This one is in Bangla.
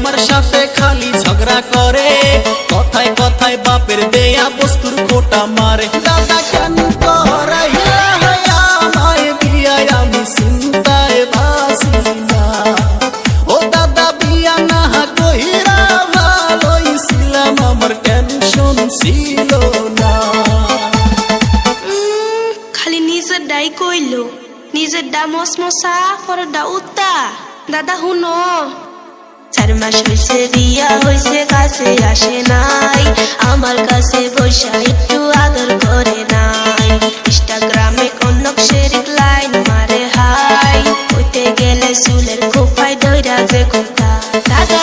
আমার সাথে খালি ঝগড়া করে, কথায় কথায় বাপের দেয়া বস্তুর খোটা মারে। দাদা কেন করাইলা আমায় বিয়া, আমি চিন্তায় বাঁচি না। ও দাদা বিয়া না কইরা ভালোই ছিলাম, আমার টেনশন ছিল না। খালি নিজের ডাই কইলো, নিজের ডা মসমসা পর ডা উত্তা। দাদা হুনো, 4 মাস হইছে বিয়া হইছে, কাছে আসে নাই, আমার কাছে বৈশা একটু আদর করে নাই। ইনস্টাগ্রামে কনক শেরিক লাইন মারে হাই, হইতে গেলে চুলের খোপায় ধইরা যে কথা। দাদা